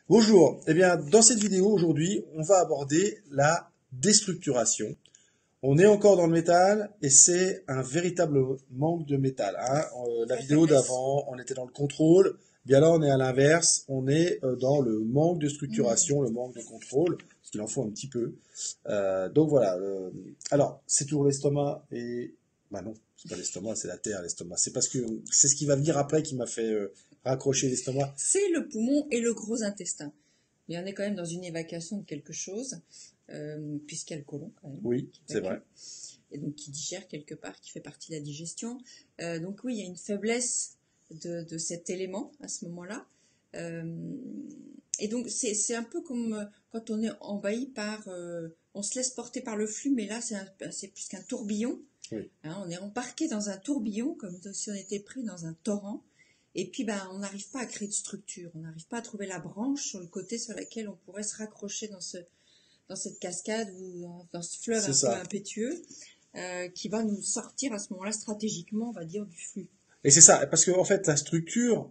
Bonjour, eh bien, dans cette vidéo aujourd'hui, on va aborder la déstructuration. On est encore dans le métal et c'est un véritable manque de métal, hein. La La vidéo faiblesse. d'avant, on était dans le contrôle, bien là on est à l'inverse, on est dans le manque de Hmm. structuration, le manque de contrôle, parce qu'il en faut un petit peu. Donc voilà, alors c'est toujours l'estomac et... Bah non, c'est pas l'estomac, c'est la terre l'estomac. C'est parce que c'est ce qui va venir après qui m'a fait raccrocher l'estomac. C'est le poumon et le gros intestin. Mais on est quand même dans une évacuation de quelque chose, puisqu'il y a le côlon quand même Oui, qui c'est évacue, vrai. et donc qui digère quelque part, qui fait partie de la digestion. Donc oui, il y a une faiblesse de cet élément à ce moment-là. Euh, et donc c'est un peu comme quand on est envahi par... on se laisse porter par le flux, mais là c'est plus qu'un tourbillon. Oui. Hein, on est embarqué dans un tourbillon, comme si on était pris dans un torrent. Et puis, ben, on n'arrive pas à créer de structure. On n'arrive pas à trouver la branche sur le côté sur laquelle on pourrait se raccrocher dans cette cascade ou dans ce fleuve C'est un peu ça. impétueux qui va nous sortir à ce moment-là stratégiquement, on va dire, du flux. Et c'est ça, parce que en fait, la structure,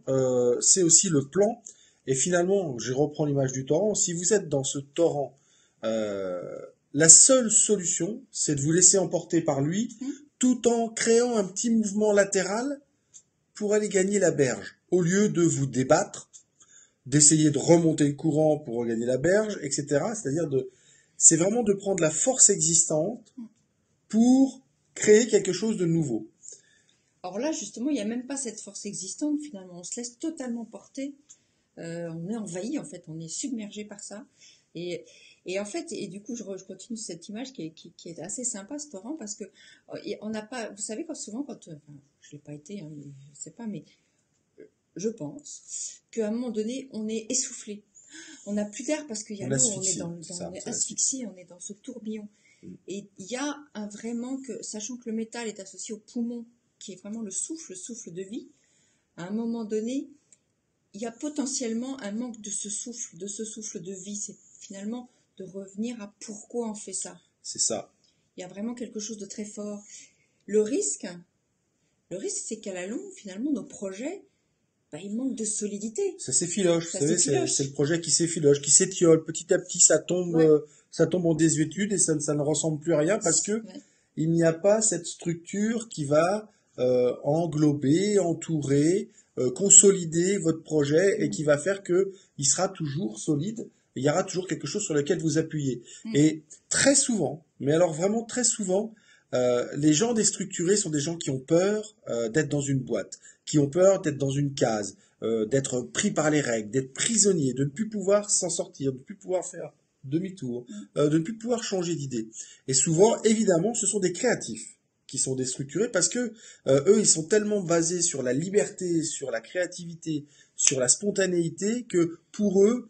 c'est aussi le plan. Et finalement, je reprends l'image du torrent. Si vous êtes dans ce torrent, euh, la seule solution, c'est de vous laisser emporter par lui, Hmm. tout en créant un petit mouvement latéral pour aller gagner la berge, au lieu de vous débattre, d'essayer de remonter le courant pour regagner la berge, etc. C'est vraiment de prendre la force existante pour créer quelque chose de nouveau. Or là, justement, il n'y a même pas cette force existante, finalement. On se laisse totalement porter. On est envahi, en fait. On est submergé par ça. Et, et en fait, et du coup, je continue cette image qui est assez sympa, ce torrent, parce que on n'a pas, vous savez, quand souvent, enfin, je l'ai pas été, hein, mais je sais pas, mais je pense qu'à un moment donné, on est essoufflé. On n'a plus d'air parce qu'il y a On l'eau, on est asphyxie, c'est on ça, est c'est l'asphyxie. asphyxié, on est dans ce tourbillon. Et il y a un vrai manque, sachant que le métal est associé au poumon, qui est vraiment le souffle de vie. À un moment donné, il y a potentiellement un manque de ce souffle de vie. C'est finalement de revenir à pourquoi on fait ça. C'est ça. Il y a vraiment quelque chose de très fort. Le risque, le risque, c'est qu'à la longue, finalement, nos projets, bah, ils manquent de solidité. Ça s'effiloche, vous Ça savez, c'est le s'effiloche. projet qui s'effiloche, qui s'étiole. Petit à petit, Ouais, ça tombe en désuétude et ça ne ressemble plus à rien parce que ouais. il n'y a pas cette structure qui va englober, entourer, consolider votre projet et Mm, qui va faire que il sera toujours solide. Il y aura toujours quelque chose sur lequel vous appuyez. mm. Et très souvent, mais alors vraiment très souvent, les gens déstructurés sont des gens qui ont peur d'être dans une boîte, qui ont peur d'être dans une case, d'être pris par les règles, d'être prisonnier, de ne plus pouvoir s'en sortir, de ne plus pouvoir faire demi-tour, Mm. de ne plus pouvoir changer d'idée. Et souvent, évidemment, ce sont des créatifs qui sont déstructurés parce que eux, ils sont tellement basés sur la liberté, sur la créativité, sur la spontanéité que pour eux,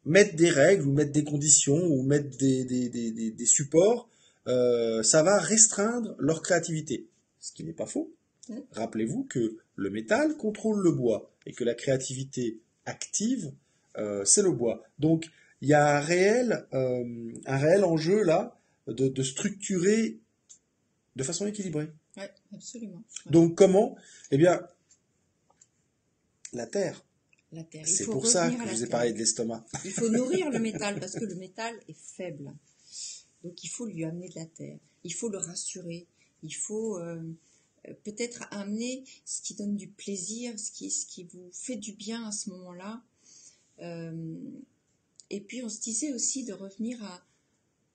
mettre des règles ou mettre des conditions ou mettre des supports, ça va restreindre leur créativité. Ce qui n'est pas faux. Mm. Rappelez-vous que le métal contrôle le bois et que la créativité active, c'est le bois. Donc, il y a un réel enjeu là de structurer de façon équilibrée. Ouais, absolument. Ouais. Donc, comment? Eh bien, la terre. La terre. Il C'est faut pour ça revenir que à je la vous ai terre. parlé de l'estomac. Il faut nourrir le métal parce que le métal est faible. Donc il faut lui amener de la terre. Il faut le rassurer. Il faut peut-être amener ce qui donne du plaisir, ce qui vous fait du bien à ce moment-là. Euh, et puis on se disait aussi de revenir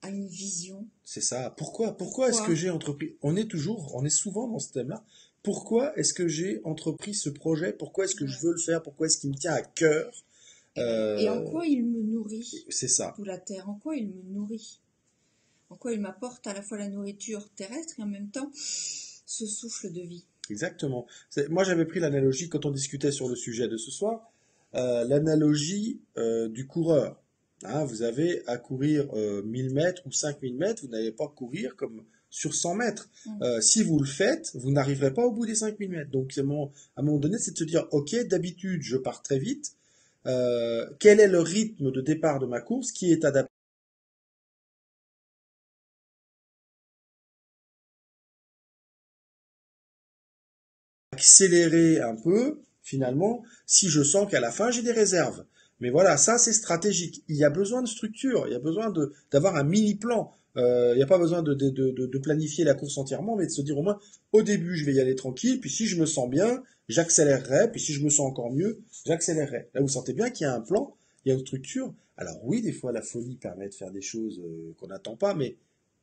à une vision. C'est ça. Pourquoi est-ce que Pourquoi? j'ai entrepris? On est souvent dans ce thème-là. Pourquoi est-ce que j'ai entrepris ce projet? Pourquoi est-ce que je Ouais. veux le faire? Pourquoi est-ce qu'il me tient à cœur? Et voilà. Et en Euh, quoi il me nourrit, c'est ça. d'où la terre, en quoi il me nourrit, en quoi il m'apporte à la fois la nourriture terrestre et en même temps ce souffle de vie. Exactement. Moi, j'avais pris l'analogie quand on discutait sur le sujet de ce soir, l'analogie du coureur. Hein, vous avez à courir 1000 mètres ou 5000 mètres, vous n'allez pas courir comme sur 100 mètres. Mm. Si vous le faites, vous n'arriverez pas au bout des 5000 mètres. Donc, à un moment donné, c'est de se dire, OK, d'habitude, je pars très vite. Quel est le rythme de départ de ma course qui est adapté? Accélérer un peu, finalement, si je sens qu'à la fin, j'ai des réserves. Mais voilà, ça c'est stratégique. Il y a besoin de structure, il y a besoin d'avoir un mini plan. Il n'y a pas besoin de planifier la course entièrement, mais de se dire au moins, au début, je vais y aller tranquille, puis si je me sens bien, j'accélérerai, puis si je me sens encore mieux, j'accélérerai. Là, vous sentez bien qu'il y a un plan, il y a une structure. Alors oui, des fois, la folie permet de faire des choses qu'on n'attend pas, mais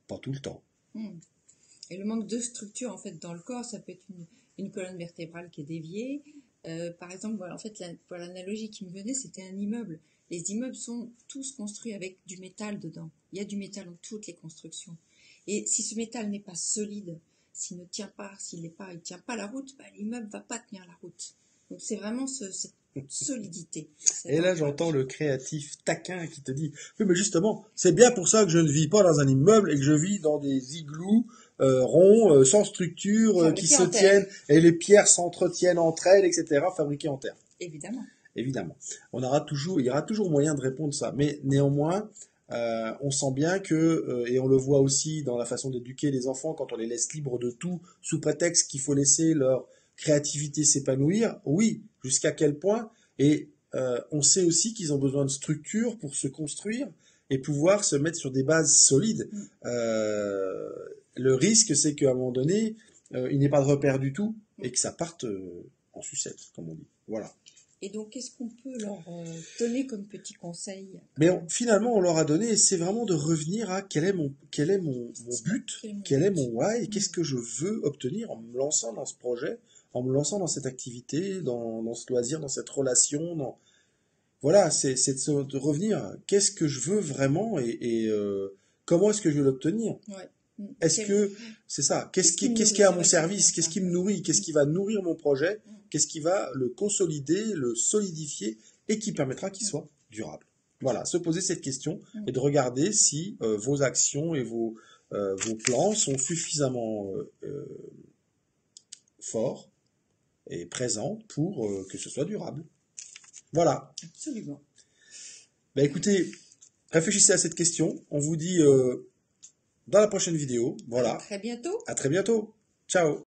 pas tout le temps. Hmm. Et le manque de structure en fait dans le corps, ça peut être une colonne vertébrale qui est déviée. Par exemple, voilà, en fait, voilà, l'analogie qui me venait, c'était un immeuble. Les immeubles sont tous construits avec du métal dedans. Il y a du métal dans toutes les constructions. Et si ce métal n'est pas solide, s'il ne tient pas, il tient pas la route, bah, l'immeuble va pas tenir la route. Donc c'est vraiment cette solidité, cet Et là, j'entends ancrage. le créatif taquin qui te dit, oui, mais justement, c'est bien pour ça que je ne vis pas dans un immeuble et que je vis dans des igloos ronds, sans structure, qui Fabriqué se en terre, tiennent et les pierres s'entretiennent entre elles, etc., fabriquées en terre. évidemment. Évidemment. Il y aura toujours moyen de répondre ça. Mais néanmoins, on sent bien que, et on le voit aussi dans la façon d'éduquer les enfants, quand on les laisse libres de tout, sous prétexte qu'il faut laisser leur créativité s'épanouir. Oui, jusqu'à quel point? Et on sait aussi qu'ils ont besoin de structure pour se construire et pouvoir se mettre sur des bases solides. Mm. Euh, le risque, c'est qu'à un moment donné, il n'y ait pas de repère du tout Mm. et que ça parte en sucette, comme on dit. Voilà. Et donc, qu'est-ce qu'on peut leur donner comme petit conseil Mais finalement, on leur a donné, et c'est vraiment de revenir à quel est mon quotidien? but, Quel est mon quel est but? mon why, Mm. qu'est-ce que je veux obtenir en me lançant dans ce projet, en me lançant dans cette activité, dans ce loisir, dans cette relation, voilà, c'est de revenir, à qu'est-ce que je veux vraiment et comment est-ce que je vais l'obtenir? Ouais. Mm. Est-ce que, c'est ça, Qu'est-ce qui me qu'est-ce qui est nourrit? à C'est mon vrai que c'est bien service, qu'est-ce ça. qui me nourrit, qu'est-ce Mm. qui va nourrir mon projet, Mm. qu'est-ce qui va le consolider, le solidifier et qui permettra qu'il Mm. soit durable. Voilà, se poser cette question Mm. et de regarder si vos actions et vos plans sont suffisamment forts et présents pour que ce soit durable. Voilà. Absolument. Bah écoutez, réfléchissez à cette question. On vous dit dans la prochaine vidéo. À Voilà. très bientôt. À très bientôt. Ciao.